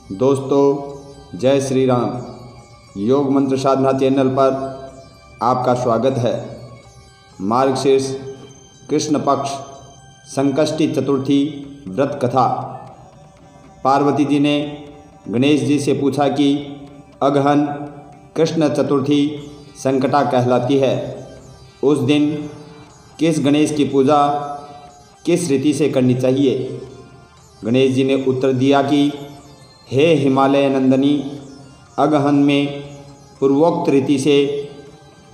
दोस्तों, जय श्री राम। योग मंत्र साधना चैनल पर आपका स्वागत है। मार्गशीर्ष कृष्ण पक्ष संकष्टी चतुर्थी व्रत कथा। पार्वती जी ने गणेश जी से पूछा कि अगहन कृष्ण चतुर्थी संकटा कहलाती है। उस दिन किस गणेश की पूजा किस रीति से करनी चाहिए? गणेश जी ने उत्तर दिया कि हे हिमालय नंदनी, अगहन में पूर्वोक्त रीति से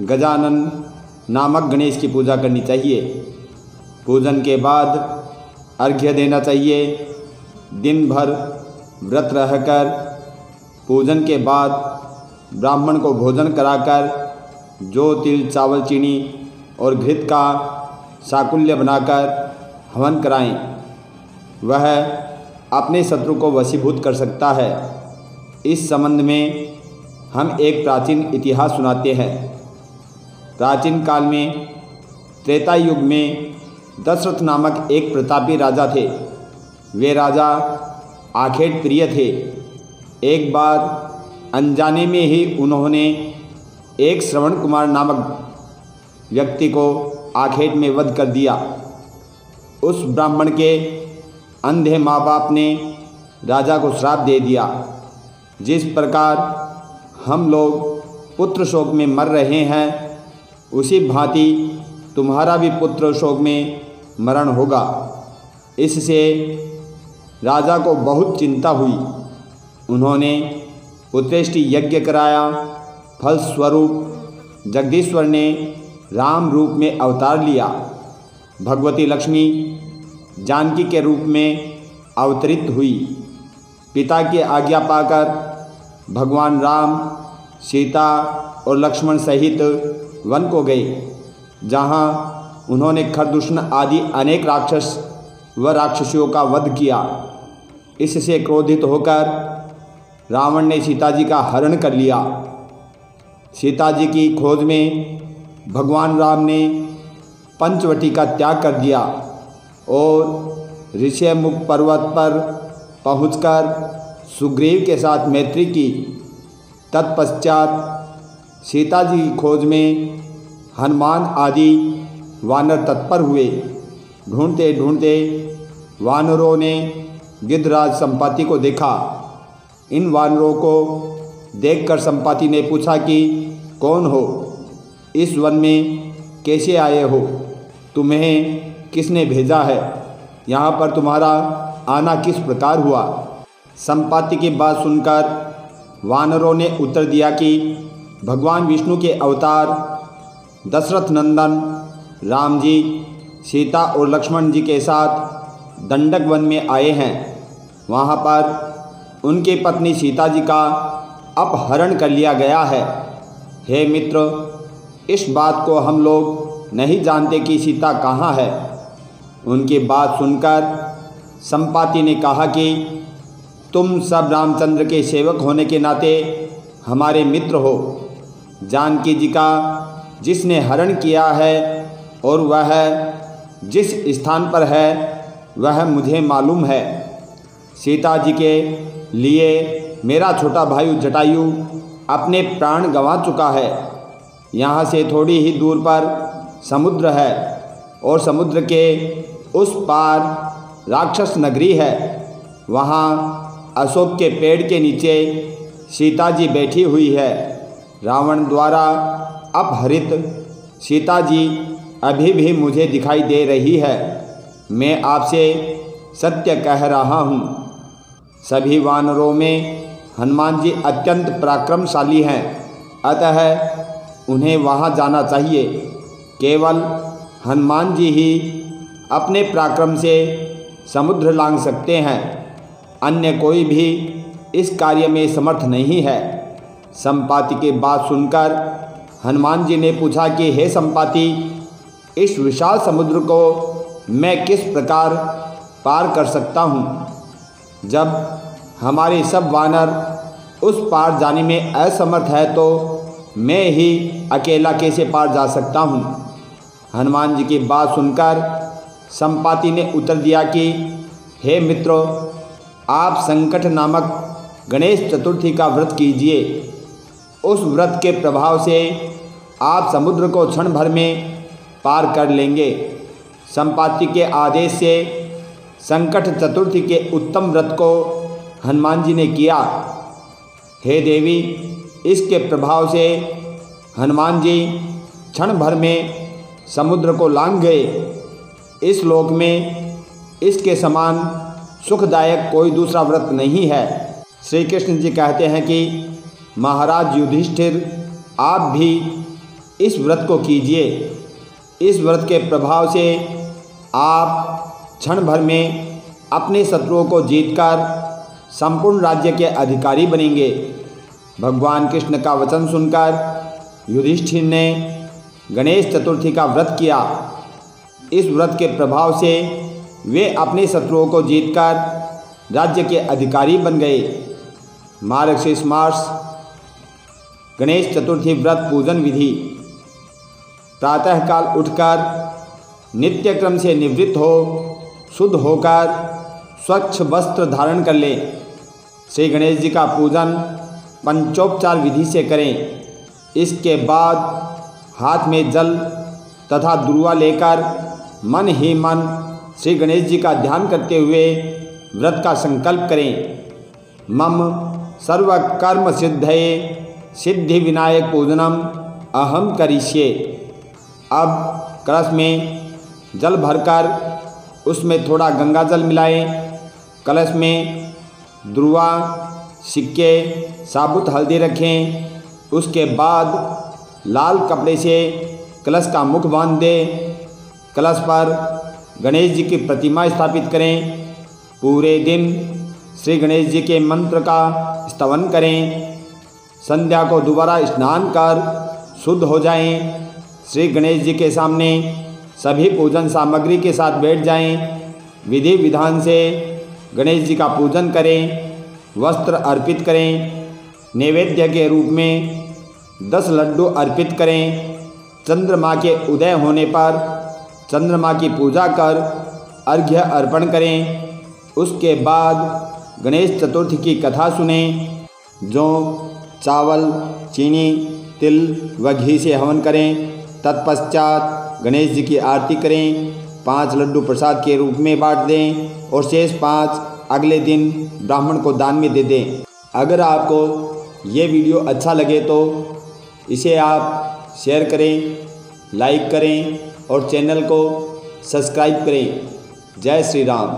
गजानन नामक गणेश की पूजा करनी चाहिए। पूजन के बाद अर्घ्य देना चाहिए। दिन भर व्रत रहकर पूजन के बाद ब्राह्मण को भोजन कराकर जो तिल चावल चीनी और घृत का साकुल्य बनाकर हवन कराएं, वह अपने शत्रु को वशीभूत कर सकता है। इस संबंध में हम एक प्राचीन इतिहास सुनाते हैं। प्राचीन काल में त्रेता युग में दशरथ नामक एक प्रतापी राजा थे। वे राजा आखेट प्रिय थे। एक बार अनजाने में ही उन्होंने एक श्रवण कुमार नामक व्यक्ति को आखेट में वध कर दिया। उस ब्राह्मण के अंधे माँ बाप ने राजा को श्राप दे दिया। जिस प्रकार हम लोग पुत्र शोक में मर रहे हैं, उसी भांति तुम्हारा भी पुत्र शोक में मरण होगा। इससे राजा को बहुत चिंता हुई। उन्होंने पुत्रेष्टि यज्ञ कराया। फलस्वरूप जगदीश्वर ने राम रूप में अवतार लिया। भगवती लक्ष्मी जानकी के रूप में अवतरित हुई। पिता की आज्ञा पाकर भगवान राम सीता और लक्ष्मण सहित वन को गए, जहाँ उन्होंने खरदूषण आदि अनेक राक्षस व राक्षसियों का वध किया। इससे क्रोधित होकर रावण ने सीता जी का हरण कर लिया। सीता जी की खोज में भगवान राम ने पंचवटी का त्याग कर दिया और ऋषिमुख पर्वत पर पहुंचकर सुग्रीव के साथ मैत्री की। तत्पश्चात सीता जी की खोज में हनुमान आदि वानर तत्पर हुए। ढूंढते ढूंढते वानरों ने गिद्धराज संपाति को देखा। इन वानरों को देखकर संपाति ने पूछा कि कौन हो? इस वन में कैसे आए हो? तुम्हें किसने भेजा है? यहाँ पर तुम्हारा आना किस प्रकार हुआ? संपाति की बात सुनकर वानरों ने उत्तर दिया कि भगवान विष्णु के अवतार दशरथ नंदन राम जी सीता और लक्ष्मण जी के साथ दंडक वन में आए हैं। वहाँ पर उनकी पत्नी सीता जी का अपहरण कर लिया गया है। हे मित्र, इस बात को हम लोग नहीं जानते कि सीता कहाँ है। उनकी बात सुनकर संपाति ने कहा कि तुम सब रामचंद्र के सेवक होने के नाते हमारे मित्र हो। जानकी जी का जिसने हरण किया है और वह जिस स्थान पर है वह मुझे मालूम है। सीता जी के लिए मेरा छोटा भाई जटायु अपने प्राण गंवा चुका है। यहाँ से थोड़ी ही दूर पर समुद्र है और समुद्र के उस पार राक्षस नगरी है। वहाँ अशोक के पेड़ के नीचे सीता जी बैठी हुई है। रावण द्वारा अपहरित सीता जी अभी भी मुझे दिखाई दे रही है। मैं आपसे सत्य कह रहा हूँ। सभी वानरों में हनुमान जी अत्यंत पराक्रमशाली हैं, अतः उन्हें वहाँ जाना चाहिए। केवल हनुमान जी ही अपने पराक्रम से समुद्र लांघ सकते हैं। अन्य कोई भी इस कार्य में समर्थ नहीं है। संपाति की बात सुनकर हनुमान जी ने पूछा कि हे संपाति, इस विशाल समुद्र को मैं किस प्रकार पार कर सकता हूँ? जब हमारे सब वानर उस पार जाने में असमर्थ है तो मैं ही अकेला कैसे पार जा सकता हूँ? हनुमान जी की बात सुनकर संपाति ने उत्तर दिया कि हे मित्रों, आप संकट नामक गणेश चतुर्थी का व्रत कीजिए। उस व्रत के प्रभाव से आप समुद्र को क्षण भर में पार कर लेंगे। संपाति के आदेश से संकट चतुर्थी के उत्तम व्रत को हनुमान जी ने किया। हे देवी, इसके प्रभाव से हनुमान जी क्षण भर में समुद्र को लांघ गए। इस लोक में इसके समान सुखदायक कोई दूसरा व्रत नहीं है। श्री कृष्ण जी कहते हैं कि महाराज युधिष्ठिर, आप भी इस व्रत को कीजिए। इस व्रत के प्रभाव से आप क्षण भर में अपने शत्रुओं को जीतकर संपूर्ण राज्य के अधिकारी बनेंगे। भगवान कृष्ण का वचन सुनकर युधिष्ठिर ने गणेश चतुर्थी का व्रत किया। इस व्रत के प्रभाव से वे अपने शत्रुओं को जीतकर राज्य के अधिकारी बन गए। मार्गशीर्ष मास गणेश चतुर्थी व्रत पूजन विधि। प्रातःकाल उठकर नित्य क्रम से निवृत्त हो शुद्ध होकर स्वच्छ वस्त्र धारण कर लें। श्री गणेश जी का पूजन पंचोपचार विधि से करें। इसके बाद हाथ में जल तथा दुर्वा लेकर मन ही मन श्री गणेश जी का ध्यान करते हुए व्रत का संकल्प करें। मम सर्व कर्म सिद्धये सिद्धि विनायक पूजनम अहम करिष्ये। अब कलश में जल भरकर उसमें थोड़ा गंगा जल मिलाएं। कलश में दुर्वा, सिक्के, साबुत हल्दी रखें। उसके बाद लाल कपड़े से कलश का मुख बांध दें। कलश पर गणेश जी की प्रतिमा स्थापित करें। पूरे दिन श्री गणेश जी के मंत्र का स्तवन करें। संध्या को दोबारा स्नान कर शुद्ध हो जाएं। श्री गणेश जी के सामने सभी पूजन सामग्री के साथ बैठ जाएं। विधि विधान से गणेश जी का पूजन करें। वस्त्र अर्पित करें। नैवेद्य के रूप में 10 लड्डू अर्पित करें। चंद्रमा के उदय होने पर चंद्रमा की पूजा कर अर्घ्य अर्पण करें। उसके बाद गणेश चतुर्थी की कथा सुने। जौ, चावल, चीनी, तिल व घी से हवन करें। तत्पश्चात गणेश जी की आरती करें। 5 लड्डू प्रसाद के रूप में बांट दें और शेष 5 अगले दिन ब्राह्मण को दान में दे दें। अगर आपको ये वीडियो अच्छा लगे तो इसे आप शेयर करें, लाइक करें और चैनल को सब्सक्राइब करें। जय श्री राम।